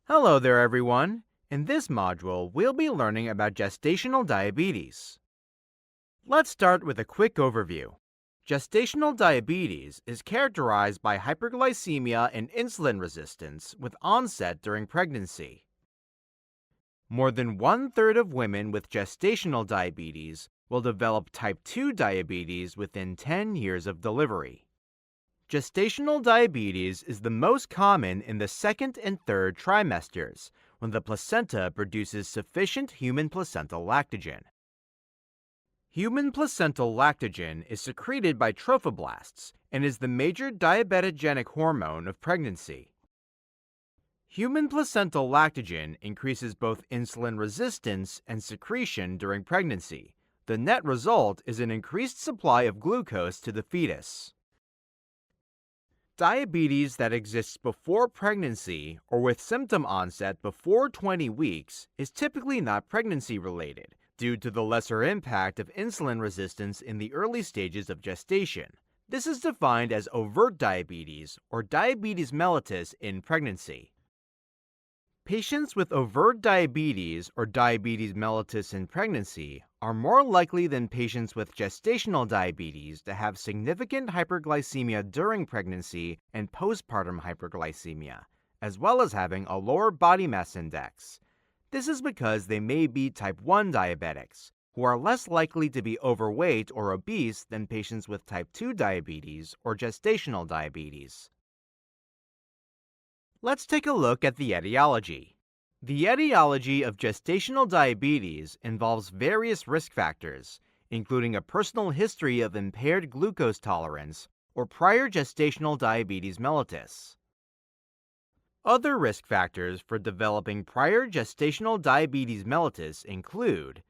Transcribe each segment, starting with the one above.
Hello there, everyone. In this module, we'll be learning about gestational diabetes. Let's start with a quick overview. Gestational diabetes is characterized by hyperglycemia and insulin resistance with onset during pregnancy. More than one-third of women with gestational diabetes will develop type 2 diabetes within 10 years of delivery. Gestational diabetes is the most common in the second and third trimesters, when the placenta produces sufficient human placental lactogen. Human placental lactogen is secreted by trophoblasts and is the major diabetogenic hormone of pregnancy. Human placental lactogen increases both insulin resistance and secretion during pregnancy. The net result is an increased supply of glucose to the fetus. Diabetes that exists before pregnancy or with symptom onset before 20 weeks is typically not pregnancy-related due to the lesser impact of insulin resistance in the early stages of gestation. This is defined as overt diabetes or diabetes mellitus in pregnancy. Patients with overt diabetes or diabetes mellitus in pregnancy are more likely than patients with gestational diabetes to have significant hyperglycemia during pregnancy and postpartum hyperglycemia, as well as having a lower body mass index. This is because they may be type 1 diabetics, who are less likely to be overweight or obese than patients with type 2 diabetes or gestational diabetes. Let's take a look at the etiology. The etiology of gestational diabetes involves various risk factors, including a personal history of impaired glucose tolerance or prior gestational diabetes mellitus. Other risk factors for developing prior gestational diabetes mellitus include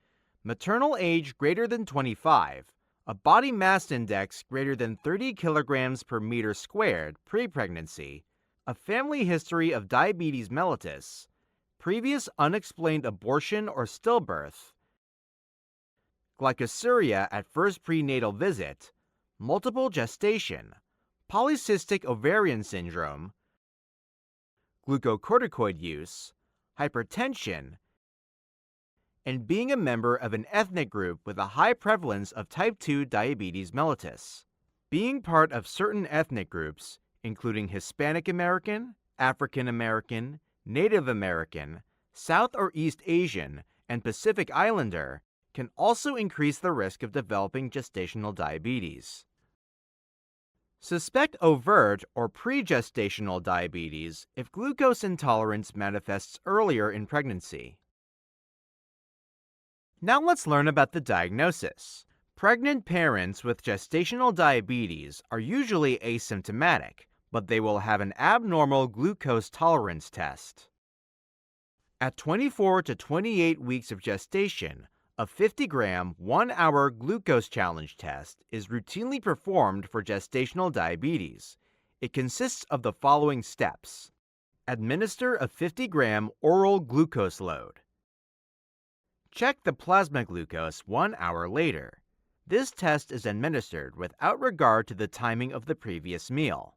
maternal age greater than 25, a body mass index greater than 30 kilograms per meter squared pre-pregnancy, a family history of diabetes mellitus, previous unexplained abortion or stillbirth, glycosuria at first prenatal visit, multiple gestation, polycystic ovarian syndrome, glucocorticoid use, hypertension, and being a member of an ethnic group with a high prevalence of type 2 diabetes mellitus. Being part of certain ethnic groups, including Hispanic American, African American, Native American, South or East Asian, and Pacific Islander, can also increase the risk of developing gestational diabetes. Suspect overt or pre-gestational diabetes if glucose intolerance manifests earlier in pregnancy. Now let's learn about the diagnosis. Pregnant parents with gestational diabetes are usually asymptomatic, but they will have an abnormal glucose tolerance test. At 24 to 28 weeks of gestation, a 50-gram, 1-hour glucose challenge test is routinely performed for gestational diabetes. It consists of the following steps. Administer a 50-gram oral glucose load. Check the plasma glucose 1 hour later. This test is administered without regard to the timing of the previous meal.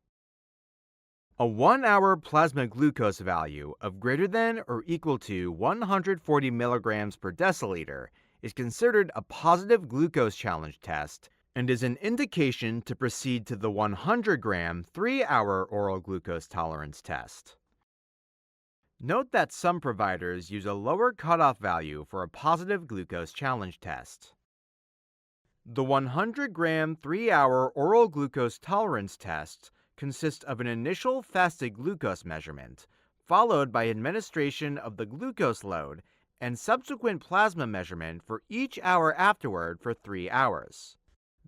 A 1-hour plasma glucose value of greater than or equal to 140 milligrams per deciliter is considered a positive glucose challenge test and is an indication to proceed to the 100-gram 3-hour oral glucose tolerance test. Note that some providers use a lower cutoff value for a positive glucose challenge test. The 100-gram 3-hour oral glucose tolerance test consists of an initial fasted glucose measurement, followed by administration of the glucose load and subsequent plasma measurement for each hour afterward for 3 hours.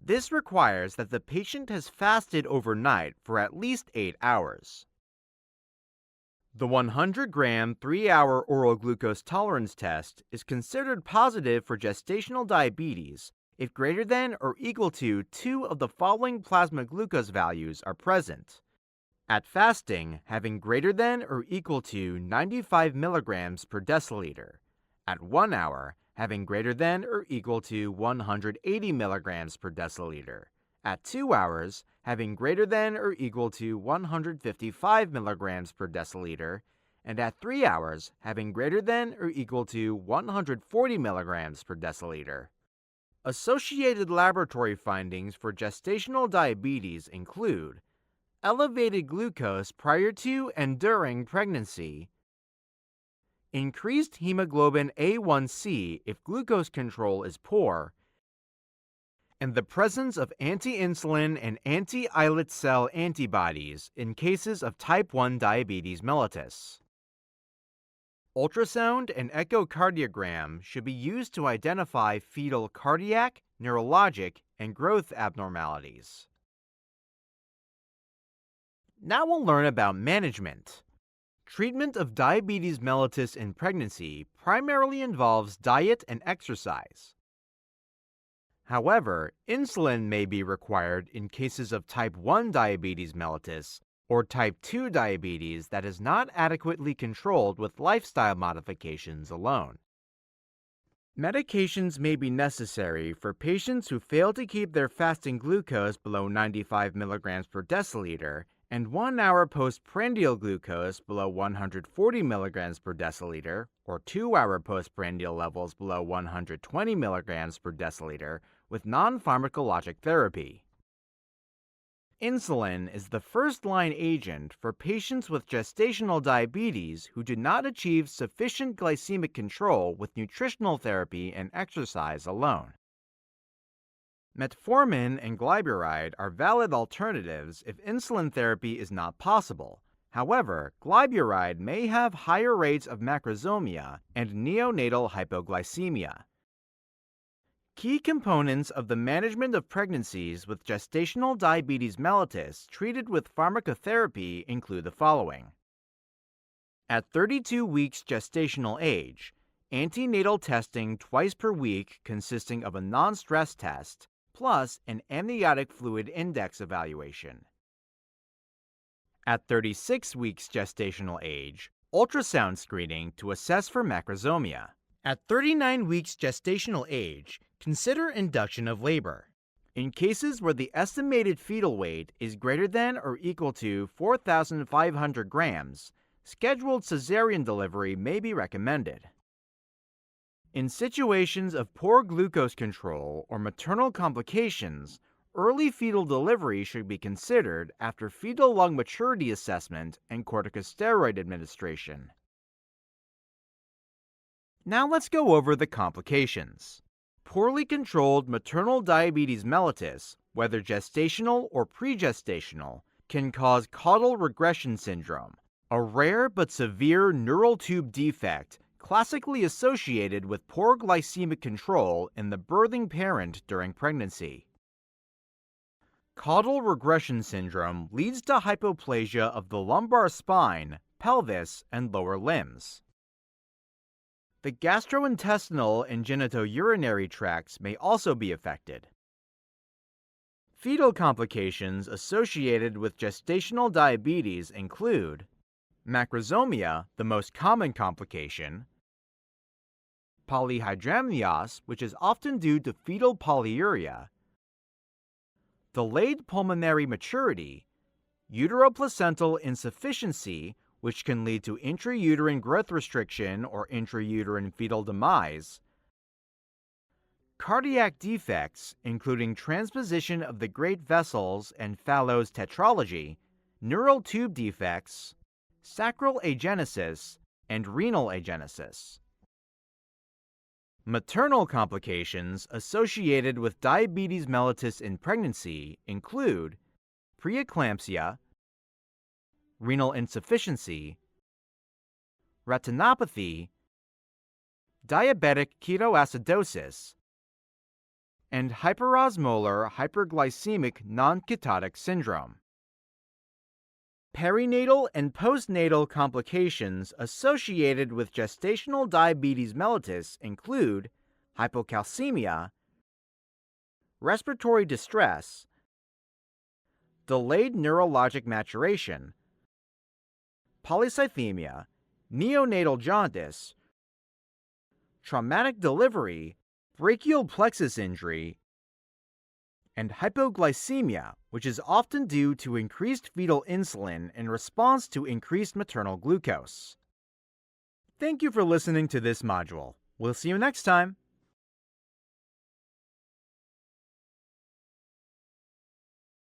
This requires that the patient has fasted overnight for at least 8 hours. The 100-gram 3-hour oral glucose tolerance test is considered positive for gestational diabetes if greater than or equal to 2 of the following plasma glucose values are present. At fasting, having greater than or equal to 95 milligrams per deciliter. At 1 hour, having greater than or equal to 180 milligrams per deciliter. At 2 hours, having greater than or equal to 155 milligrams per deciliter. and at 3 hours having greater than or equal to 140 milligrams per deciliter. Associated laboratory findings for gestational diabetes include elevated glucose prior to and during pregnancy, increased hemoglobin A1C if glucose control is poor, and the presence of anti-insulin and anti-islet cell antibodies in cases of type 1 diabetes mellitus. Ultrasound and echocardiogram should be used to identify fetal cardiac, neurologic, and growth abnormalities. Now we'll learn about management. Treatment of diabetes mellitus in pregnancy primarily involves diet and exercise. However, insulin may be required in cases of type 1 diabetes mellitus or type 2 diabetes that is not adequately controlled with lifestyle modifications alone. Medications may be necessary for patients who fail to keep their fasting glucose below 95 milligrams per deciliter and 1 hour postprandial glucose below 140 milligrams per deciliter or 2 hour postprandial levels below 120 milligrams per deciliter with non-pharmacologic therapy. Insulin is the first-line agent for patients with gestational diabetes who do not achieve sufficient glycemic control with nutritional therapy and exercise alone. Metformin and glyburide are valid alternatives if insulin therapy is not possible. However, glyburide may have higher rates of macrosomia and neonatal hypoglycemia. Key components of the management of pregnancies with gestational diabetes mellitus treated with pharmacotherapy include the following. At 32 weeks gestational age, antenatal testing twice per week consisting of a non-stress test plus an amniotic fluid index evaluation. At 36 weeks gestational age, ultrasound screening to assess for macrosomia. At 39 weeks gestational age, consider induction of labor. In cases where the estimated fetal weight is greater than or equal to 4,500 grams, scheduled cesarean delivery may be recommended. In situations of poor glucose control or maternal complications, early fetal delivery should be considered after fetal lung maturity assessment and corticosteroid administration. Now let's go over the complications. Poorly controlled maternal diabetes mellitus, whether gestational or pregestational, can cause caudal regression syndrome, a rare but severe neural tube defect classically associated with poor glycemic control in the birthing parent during pregnancy. Caudal regression syndrome leads to hypoplasia of the lumbar spine, pelvis, and lower limbs. The gastrointestinal and genitourinary tracts may also be affected. Fetal complications associated with gestational diabetes include macrosomia, the most common complication, polyhydramnios, which is often due to fetal polyuria, delayed pulmonary maturity, uteroplacental insufficiency, which can lead to intrauterine growth restriction or intrauterine fetal demise, cardiac defects, including transposition of the great vessels and Fallot's tetralogy, neural tube defects, sacral agenesis, and renal agenesis. Maternal complications associated with diabetes mellitus in pregnancy include preeclampsia, renal insufficiency, retinopathy, diabetic ketoacidosis, and hyperosmolar hyperglycemic non-ketotic syndrome. Perinatal and postnatal complications associated with gestational diabetes mellitus include hypocalcemia, respiratory distress, delayed neurologic maturation, polycythemia, neonatal jaundice, traumatic delivery, brachial plexus injury, and hypoglycemia, which is often due to increased fetal insulin in response to increased maternal glucose. Thank you for listening to this module. We'll see you next time.